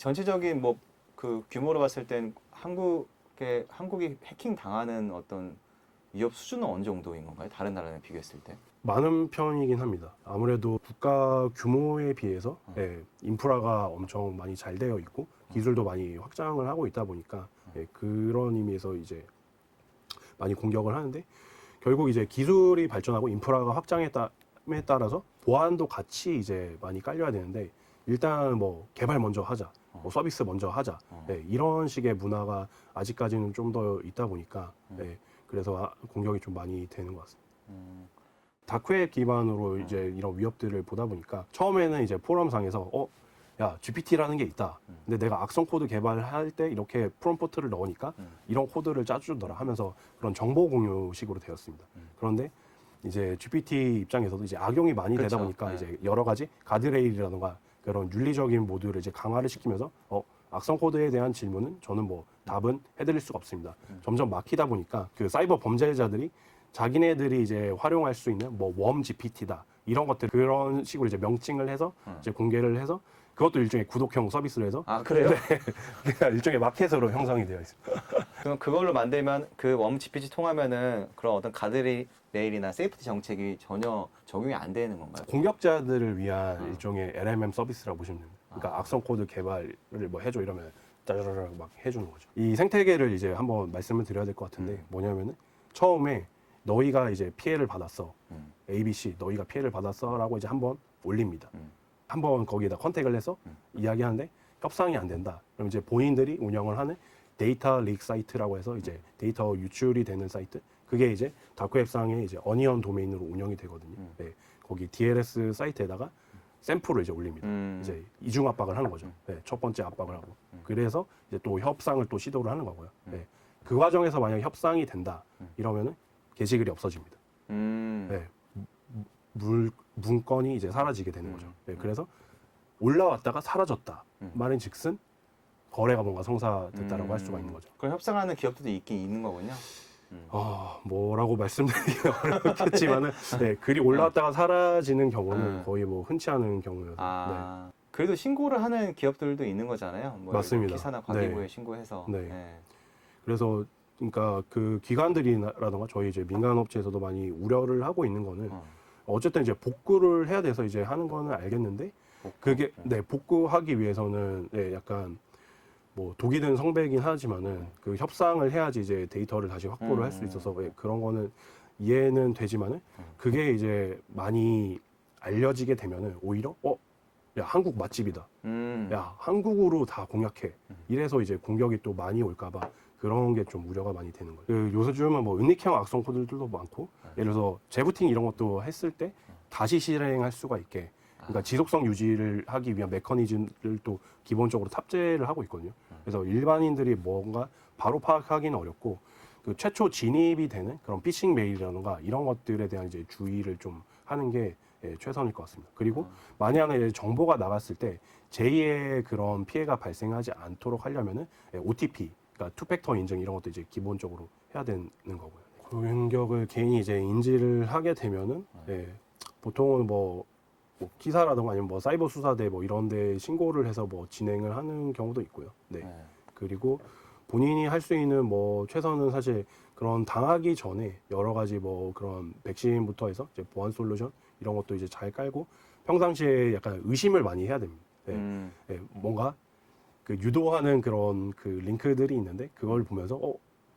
전체적인 뭐 그 규모로 봤을 땐 한국이 해킹 당하는 어떤 위협 수준은 어느 정도인 건가요? 다른 나라랑 비교했을 때? 많은 편이긴 합니다. 아무래도 국가 규모에 비해서 인프라가 엄청 많이 잘 되어 있고 기술도 많이 확장을 하고 있다 보니까 그런 의미에서 이제 많이 공격을 하는데 결국 이제 기술이 발전하고 인프라가 확장에 따라서 보안도 같이 이제 많이 깔려야 되는데 일단 뭐 개발 먼저 하자, 뭐 서비스 먼저 하자 이런 식의 문화가 아직까지는 좀 더 있다 보니까 그래서 공격이 좀 많이 되는 것 같습니다. 다크웹 기반으로 이제 이런 위협들을 보다 보니까 처음에는 이제 포럼상에서 야 GPT라는 게 있다. 근데 내가 악성 코드 개발할 때 이렇게 프롬프트를 넣으니까 이런 코드를 짜주더라 하면서 그런 정보 공유식으로 되었습니다. 그런데 이제 GPT 입장에서도 이제 악용이 많이 되다 보니까 이제 여러 가지 가드레일이라든가 그런 윤리적인 모드를 이제 강화를 시키면서 악성 코드에 대한 질문은 저는 뭐 답은 해드릴 수가 없습니다. 점점 막히다 보니까 그 사이버 범죄자들이 자기네들이 이제 활용할 수 있는 뭐 웜 GPT다 이런 것들 그런 식으로 이제 명칭을 해서 이제 공개를 해서 그것도 일종의 구독형 서비스로 해서 아 그래요? 그러니까 일종의 마켓으로 형성이 되어 있습니다. 그럼 그걸로 만들면 그 웜 GPT 통하면은 그런 어떤 가드레일이나 세이프티 정책이 전혀 적용이 안 되는 건가요? 공격자들을 위한 일종의 LMM 서비스라고 보시면 됩니다. 그러니까 악성 코드 개발을 뭐 해줘 이러면 짜라락 막 해주는 거죠. 이 생태계를 이제 한번 말씀을 드려야 될 것 같은데 뭐냐면은 처음에 너희가 이제 피해를 받았어. ABC 너희가 피해를 받았어라고 이제 한번 올립니다. 한번 거기에다 컨택을 해서 이야기하는데 협상이 안 된다. 그럼 이제 본인들이 운영을 하는 데이터 릭 사이트라고 해서 이제 데이터 유출이 되는 사이트. 그게 이제 다크웹상에 이제 어니언 도메인으로 운영이 되거든요. 네, 거기 DLS 사이트에다가 샘플을 이제 올립니다. 이제 이중 압박을 하는 거죠. 네, 첫 번째 압박을 하고. 그래서 이제 또 협상을 또 시도를 하는 거고요. 네, 그 과정에서 만약 협상이 된다 이러면은 게시글이 없어집니다. 네, 문건이 이제 사라지게 되는 거죠. 네, 그래서 올라왔다가 사라졌다. 말인즉슨 거래가 뭔가 성사됐다라고 할 수가 있는 거죠. 그럼 협상하는 기업들도 있긴 있는 거군요. 뭐라고 말씀드리기 어렵겠지만은 네, 글이 올라왔다가 사라지는 경우는 거의 뭐 흔치 않은 경우여서 그래도 신고를 하는 기업들도 있는 거잖아요. 뭐 맞습니다. 기사나 과기부에 신고해서. 네. 그래서 그러니까 그 기관들이라던가 저희 이제 민간 업체에서도 많이 우려를 하고 있는 거는 어쨌든 이제 복구를 해야 돼서 이제 하는 거는 알겠는데 그게 복구하기 위해서는 약간 뭐 독이 든 성배이긴 하지만은 그 협상을 해야지 이제 데이터를 다시 확보를 할 수 있어서 그런 거는 이해는 되지만은 그게 이제 많이 알려지게 되면은 오히려 야 한국 맛집이다. 야 한국으로 다 공략해. 이래서 이제 공격이 또 많이 올까봐 그런 게 좀 우려가 많이 되는 거예요. 그 요즘은 뭐 은닉형 악성 코드들도 많고 예를 들어서 재부팅 이런 것도 했을 때 다시 실행할 수가 있게 그러니까 지속성 유지를 하기 위한 메커니즘을 또 기본적으로 탑재를 하고 있거든요. 그래서 일반인들이 뭔가 바로 파악하기는 어렵고 그 최초 진입이 되는 그런 피싱 메일이라든가 이런 것들에 대한 이제 주의를 좀 하는 게 최선일 것 같습니다. 그리고 만약에 정보가 나갔을 때 제2의 그런 피해가 발생하지 않도록 하려면은 OTP, 그러니까 투팩터 인증 이런 것도 이제 기본적으로 해야 되는 거고요. 공격을 개인이 이제 인지를 하게 되면은 보통은 뭐 기사라든가 아니면 뭐 사이버 수사대 뭐 이런 데 신고를 해서 뭐 진행을 하는 경우도 있고요. 그리고 본인이 할 수 있는 뭐 최선은 사실 그런 당하기 전에 여러 가지 뭐 그런 백신부터 해서 이제 보안 솔루션 이런 것도 이제 잘 깔고 평상시에 약간 의심을 많이 해야 됩니다. 뭔가 그 유도하는 그런 그 링크들이 있는데 그걸 보면서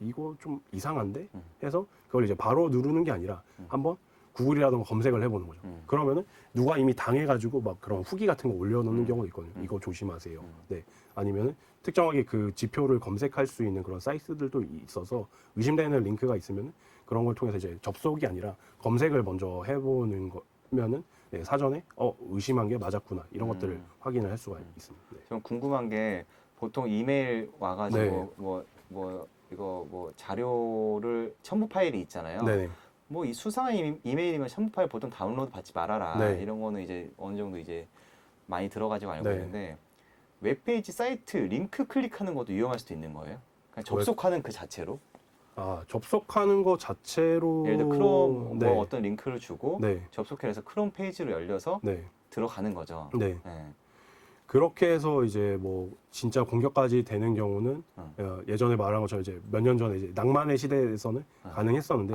이거 좀 이상한데 해서 그걸 이제 바로 누르는 게 아니라 한번 구글이라든가 검색을 해보는 거죠. 그러면은 누가 이미 당해가지고 막 그런 후기 같은 거 올려놓는 경우도 있거든요. 이거 조심하세요. 아니면은 특정하게 그 지표를 검색할 수 있는 그런 사이트들도 있어서 의심되는 링크가 있으면은 그런 걸 통해서 이제 접속이 아니라 검색을 먼저 해보는 거면은 사전에 의심한 게 맞았구나 이런 것들을 확인을 할 수가 있습니다. 좀 궁금한 게 보통 이메일 와가지고 이거 뭐 자료를 첨부 파일이 있잖아요. 뭐 이 수상한 이메일이면 첨부 파일 보통 다운로드 받지 말아라 이런 거는 이제 어느 정도 이제 많이 들어가지고 알고 있는데 웹페이지 사이트 링크 클릭하는 것도 위험할 수도 있는 거예요? 그냥 접속하는 그 자체로? 접속하는 거 자체로 예를 들어 크롬 뭐 어떤 링크를 주고 접속해서 크롬 페이지로 열려서 들어가는 거죠. 그렇게 해서 이제 뭐 진짜 공격까지 되는 경우는 예전에 말한 것처럼 이제 몇 년 전에 이제 낭만의 시대에서는 가능했었는데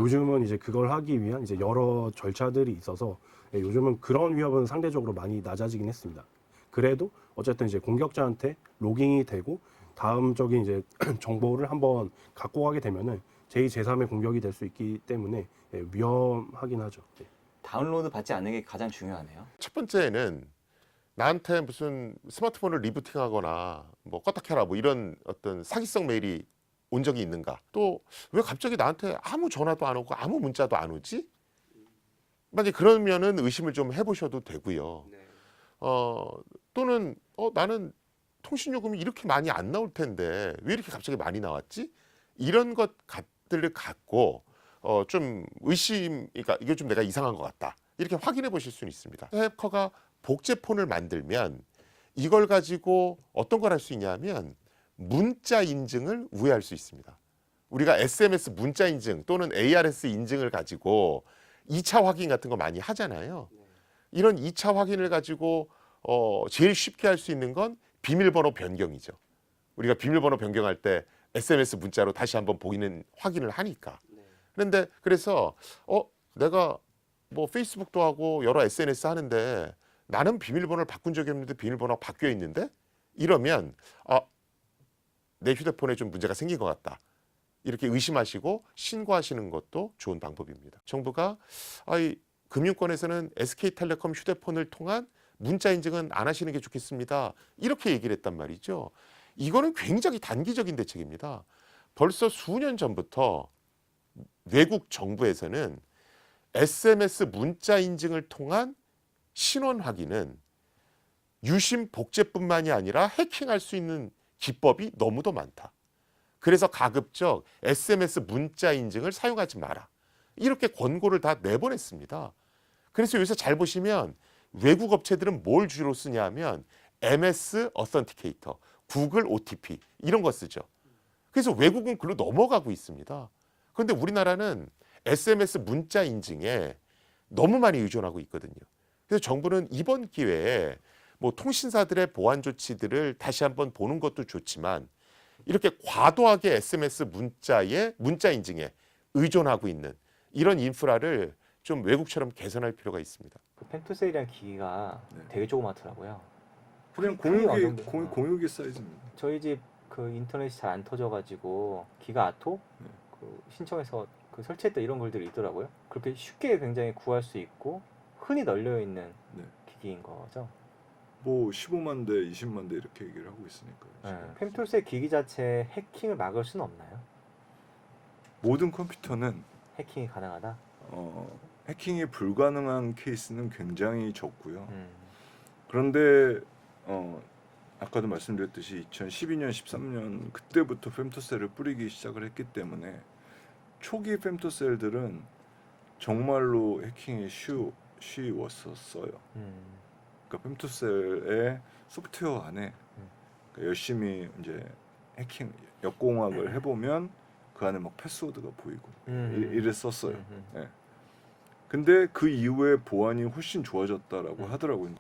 요즘은 이제 그걸 하기 위한 이제 여러 절차들이 있어서 요즘은 그런 위협은 상대적으로 많이 낮아지긴 했습니다. 그래도 어쨌든 이제 공격자한테 로깅이 되고 다음적인 이제 정보를 한번 갖고 가게 되면은 제2, 제3의 공격이 될 수 있기 때문에 위험하긴 하죠. 네. 다운로드 받지 않는 게 가장 중요하네요. 첫 번째는 나한테 무슨 스마트폰을 리부팅하거나 뭐 껐다 켜라 뭐 이런 어떤 사기성 메일이 온 적이 있는가? 또 왜 갑자기 나한테 아무 전화도 안 오고 아무 문자도 안 오지? 만약에 그러면은 의심을 좀 해보셔도 되고요. 또는 나는 통신 요금이 이렇게 많이 안 나올 텐데 왜 이렇게 갑자기 많이 나왔지? 이런 것들을 갖고 좀 그러니까 이게 좀 내가 이상한 것 같다. 이렇게 확인해 보실 수는 있습니다. 해커가 복제폰을 만들면 이걸 가지고 어떤 걸 할 수 있냐면 문자 인증을 우회할 수 있습니다. 우리가 SMS 문자 인증 또는 ARS 인증을 가지고 2차 확인 같은 거 많이 하잖아요. 이런 2차 확인을 가지고 제일 쉽게 할 수 있는 건 비밀번호 변경이죠. 우리가 비밀번호 변경할 때 SMS 문자로 다시 한번 보이는 확인을 하니까. 그런데 그래서 내가 뭐 페이스북도 하고 여러 SNS 하는데 나는 비밀번호를 바꾼 적이 없는데 비밀번호가 바뀌어 있는데 이러면 내 휴대폰에 좀 문제가 생긴 것 같다. 이렇게 의심하시고 신고하시는 것도 좋은 방법입니다. 정부가 금융권에서는 SK텔레콤 휴대폰을 통한 문자 인증은 안 하시는 게 좋겠습니다. 이렇게 얘기를 했단 말이죠. 이거는 굉장히 단기적인 대책입니다. 벌써 수년 전부터 외국 정부에서는 SMS 문자 인증을 통한 신원 확인은 유심 복제뿐만이 아니라 해킹할 수 있는 기법이 너무도 많다. 그래서 가급적 SMS 문자 인증을 사용하지 마라. 이렇게 권고를 다 내보냈습니다. 그래서 여기서 잘 보시면 외국 업체들은 뭘 주로 쓰냐 하면 MS 어센티케이터, 구글 OTP 이런 거 쓰죠. 그래서 외국은 글로 넘어가고 있습니다. 그런데 우리나라는 SMS 문자 인증에 너무 많이 의존하고 있거든요. 그래서 정부는 이번 기회에 뭐 통신사들의 보안 조치들을 다시 한번 보는 것도 좋지만 이렇게 과도하게 SMS 문자 인증에 의존하고 있는 이런 인프라를 좀 외국처럼 개선할 필요가 있습니다. 그 펜토셀이라는 기기가 되게 조그맣더라고요. 그냥 공유기 사이즈입니다. 저희 집 그 인터넷이 잘 안 터져가지고 기가 아토 그 신청해서 그 설치했다 이런 글들이 있더라고요. 그렇게 쉽게 굉장히 구할 수 있고 흔히 널려 있는 기기인 거죠. 뭐 15만 대, 20만 대 이렇게 얘기를 하고 있으니까요. 펜토셀 기기 자체 해킹을 막을 수는 없나요? 모든 컴퓨터는 해킹이 가능하다. 해킹이 불가능한 케이스는 굉장히 적고요. 그런데 아까도 말씀드렸듯이 2012년, 13년 그때부터 femto셀을 뿌리기 시작을 했기 때문에 초기 femto셀들은 정말로 해킹이 쉬웠었어요. 그러니까 femto셀의 소프트웨어 안에 그러니까 열심히 이제 해킹 역공학을 해보면 그 안에 막 패스워드가 보이고 이랬었어요. 네. 근데 그 이후에 보안이 훨씬 좋아졌다라고 하더라고요.